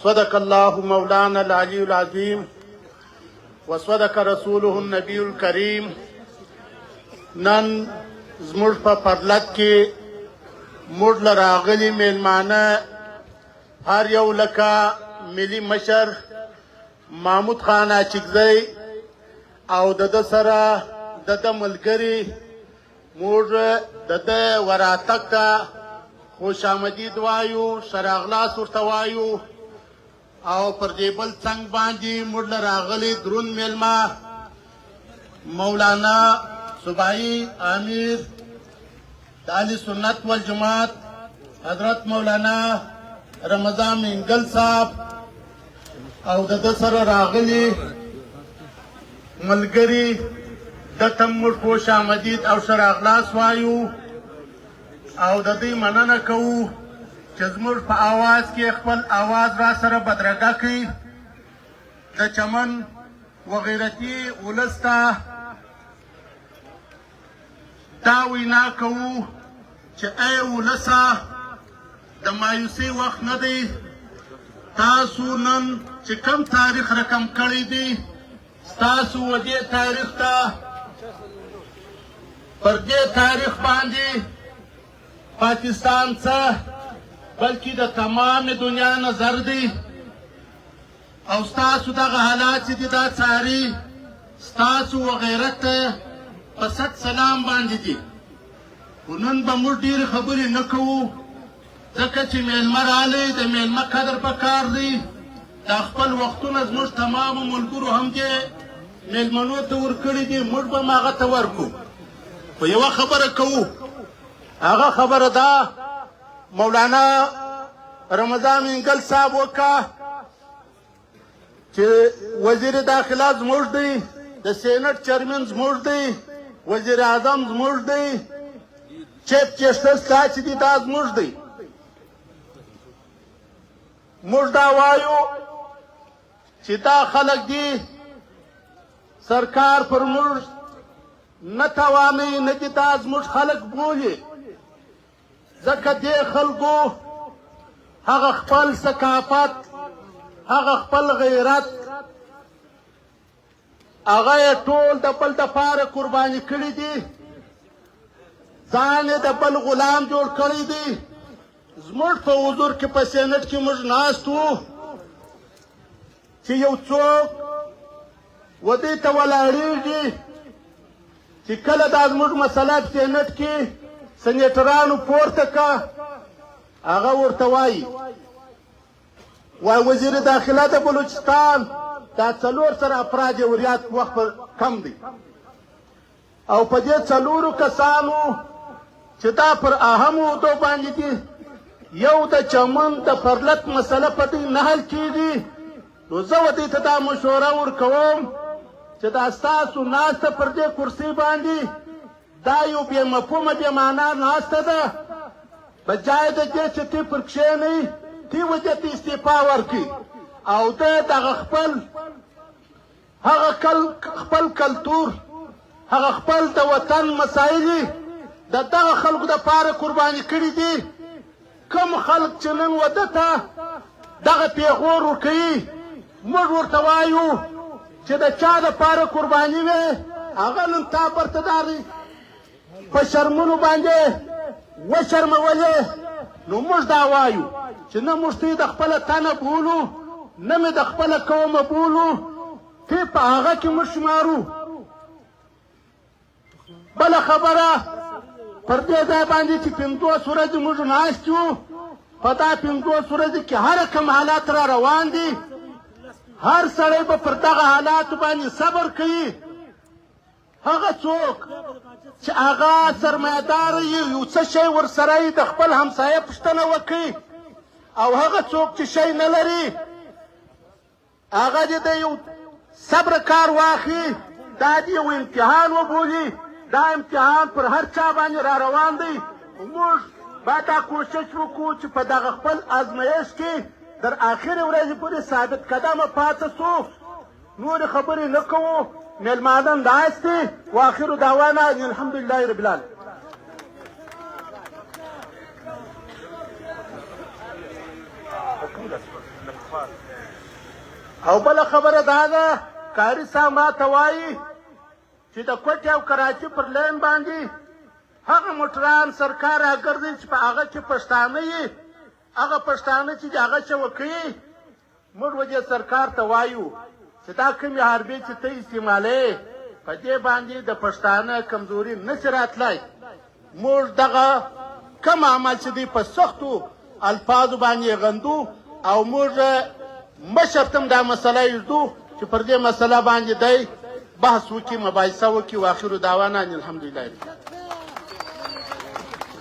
صدق الله مولانا العلي العظيم وصدق رسوله النبي الكريم. نن زموږ په پرلت کې موږ له راغلي میلمانه هر یو لکه ملي مشر محمود خان اچکزی او د ده سره د ده ملګري موږ د ده وراتګ ته خوش آمدید وایو، ښه راغلاست ورته وایو. او پر دې بل څنګ باندې موږ له راغلي دروند میلمه مولانا صوبایي امیر د اهل سنت والجماعت حضرت مولانا رمضان منگل صاحب او د ده سره راغلي ملګري ده ته موږ خوش آمدید او ښه راغلاست وایو او د دوی مننه کوو چې زموږ په آواز کې خپل آواز را سره بدرګه کړي. د چمن و غیرتي ولس ته دا وینا کوو چې ای ولسه د مایوسۍ وخت نه دی. تاسو نن چې کم تاریخ رقم کړی دی ستاسو و دې تاریخ ته پر دې تاریخ باندې پاکستان څه بلکې د تمام دنیا نظر دی او ستاسو دغه حالات چې دي دا څاري ستاسو و غیرت ته په صد سلام باندې دي. خو نن به موږ ډېرې خبرې نه کوو ځکه چې میلمه رالی د میلمه قدر پکار دی. دا خپل وختونه زموږ تمامو ملګرو هم دې میلمنو ته ورکړي دي، موږ به هم هغه ته ورکړو. خو یوه خبره کوو، هغه خبره ده مولانا رمضان منگل صاحب وکړه چې وزیر داخله زموږ دی، د سینټ چیرمن زموږ دی، وزیر اعظم زموږ دی، چیف جسټس دا چې دی دا زموږ دی. موږ دا وایو چې دا خلک دي سرکار پر موږ نه توانوي نه دي دا زموږ خلک بولي، ځکه دې خلکو هغه خپل ثقافت هغه خپل غیرت هغه یې ټول د بل دپاره قرباني کړي دي، ځان یې د بل غلام جوړ کړی دی. زموږ په حضور کې په سینټ کې موږ ناست وو چې یو څوک و دې ته ولاړېږي چې کله دا زموږ مسله په سینټ کې سنیټرانو پورته که هغه ورته وایي وزیر داخله د بلوچستان دا 400 افراد یې وریاد وخت کم دی او په دې 4 کسانو چې دا پر اهمو عهدو باندې دي یو د چمن د پرلت مسله په دې نه حل کېږي. نو زه و دې ته دا مشوره ورکوم چې دا ستاسو ناسته پر دې کرسۍ باندې دا یو بې مفهومه بې معنا ناسته ده، بجای د دې چې تی پر کښېنئ تی و دې ته استعفا ورکړي او ده دغه خپل کلتور هغه خپل د وطن مسایل د دغه خلکو دپاره قرباني کړي دي. کوم خلک چې نن و ده ته دغه پیغور ورکوي موږ ورته وایو چې د چا دپاره قرباني وې هغه نن تا برتداري په شرمونو باندې وشرمولې. نو موږ دا وایو چې نه موږ ته د خپله تنه بولو نه مې د خپله قومه بولو، ته په هغه کې موږ شمارو. بله خبره پر دې ځای باندې چې 50 ورځې موږ ناست یو په دا 50 ورځې کې هر کوم حالات را روان دي، هر سړی به پر دغه حالاتو باندې صبر کوي. هغه څوک چې هغه سرمایه‌دار یو څه شی ورسره یې د خپل همسایه پوښتنه وکړي او هغه څوک چې شی نه لري هغه دې د یو صبر کار واخلي، دا دې یو امتحان وبولي. دا امتحان پر هر چا باندې را روان دی. موږ باید دا کوشش وکړو چې په دغه خپل ازمایښت کې در آخرې ورځې پورې ثابت قدمه پاتې سو. نورې خبرې نه کوو، میلمانه ناست دي. واخر دعوانا ان الحمد لله رب العالمین. او بله خبره دا ده قاري صاحب ما ته وایي چې د کوټې او کراچي پر لین باندې هغه موټران سرکار راګرځي چې په هغه کې پښتانه یي هغه پښتانه چې د هغه چوکۍ موږ وجې سرکار ته وایو چې دا کومې حربې چې ته استعمالوې په دې باندې د پښتانه کمزوري نشي راتلی موږ دغه کم عمل چې دی په سختو الفاظو باندې غندو او موږ مشر ته دا مسله یږدو چې پر دې مسله باندې دی بحث وکړي مباحثه وکړي واخر دعوانا ان الحمدلله.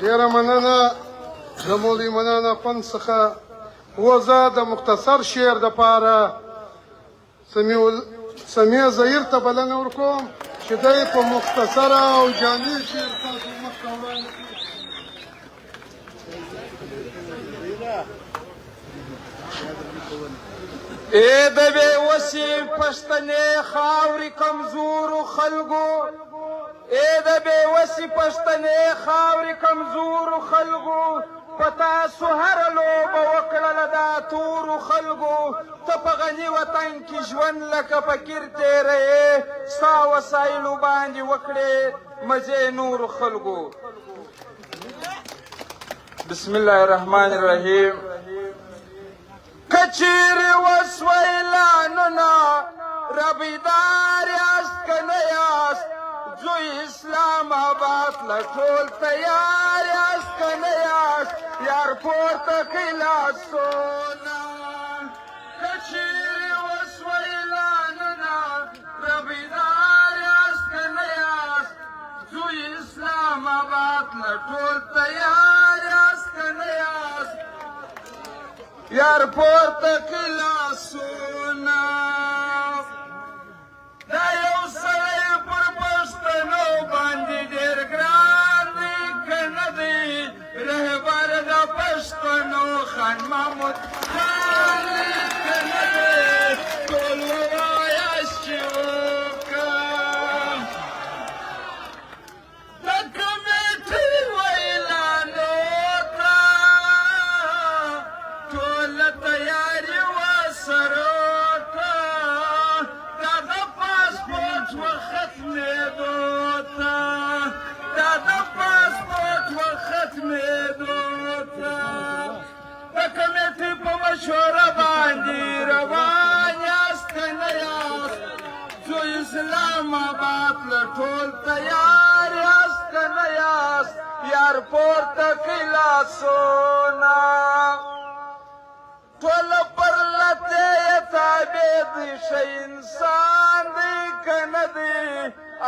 ډېره مننه د مولوي مننه خوند څخه. وزه د مختصر شعر دپاره سمیع ظهیر ته بلنه ورکوم چې دی په مختصره او جامع شعر تاسو مخته وړاندې کړي. اے د بې وسې پښتنې خاورې کمزورو خلکو اے د بې وسې پښتنې خاورې کمزورو خلکو په تاسو هره لوبه وکړله دا تورو خلکو ته په غني وطن کې ژوند لکه فقیر تېروې ستا وسایلو باندې وکړې مزې نورو خلکو. بسم الله الرحمن الرحیم. کچیری وسویلانونا ربیدار یاست که نه یاست زوی اسلام آباد لټول تیار یاست که نه یاست یار پورته کړئ لاسونه. کچیری وسویلانونا ربیدار یاست که نه یاست زوی اسلام آباد لټول تیار یاست که نه یاست یار پورته کړئ لاسونه. دا یو سړی پر پښتنو باندې ډېر ګران دی که نه دی رهبر د پښتنو خان محمود خان دی که نه دی ټول ووایاست چې وکړم د کمیټې ویلانو ته ټوله تیاري وه سرو ته دا د پاسپورټ وختمېدو ته دا د پاسپورټ وختمېدو ته د کمیټې په مشوره باندې روان یاست که نه یاست زو اسلام آباد له ټول تیار یاست که نه یاست یار پورته کړئ لاسونه. ټول پر لته یې تابع دی ښه انسان دی که نه دی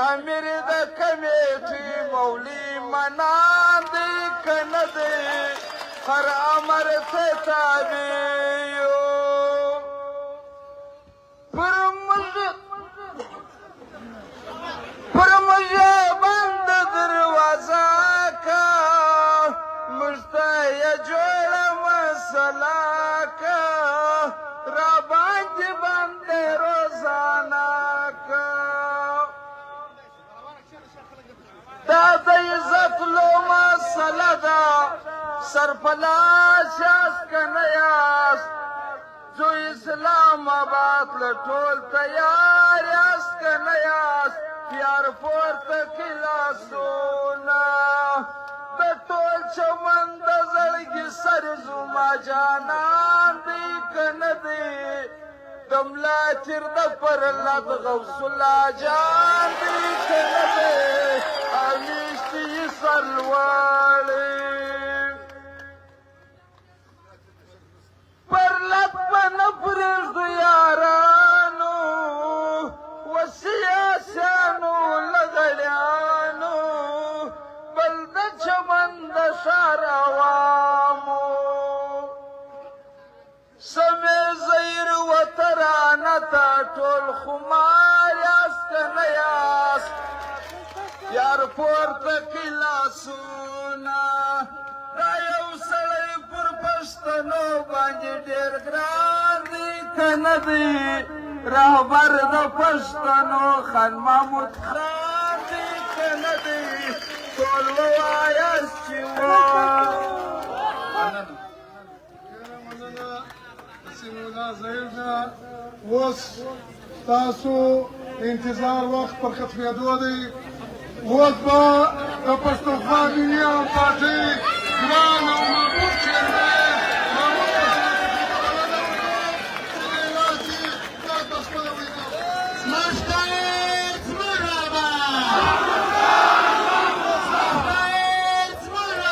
امیر د کمیټې مولي منان دی که نه دی هر امر ته تابع یو. پر موږ بند دروازه که موږ ته یې جوړه مسله که را باندې باندې روزانه که دا د عزت لو مسله ده سرفلاس یاست که نه یاست زو اسلام آباد له ټول تیار یاست که نه یاست یار پورته کړئ لاسونه. د ټول چمن د زړګي سر زما جانان دی که نه دی د ملا تیر د پر لد غوث الله جان دی که نه دی همیشتي یې سر لوړی پر لد به نه پرېږدو یارانو وسیاسیانو لغړیانو بل د چمن د ښار عوامو سمیع ظهیر وترانه ته ټول خمار یاست که نه یاست یار پورته کړئ لاسونه. دا یو سړی پر پښتنو باندې ډېر ګران دی که نه دی رهبر د پښتنو خان محمود خان دی که نه دی ټول ووایاست چې مننه ولا ظهیر ده اوس تاسو انتظار وخت پر ختمېدو دی اوس به د پښتونخوا ملي عام پارټۍ ګران او محبوب چیرمن محمود حسین بلنه وکړو چې دی راشي دا په خپله وینا زموږ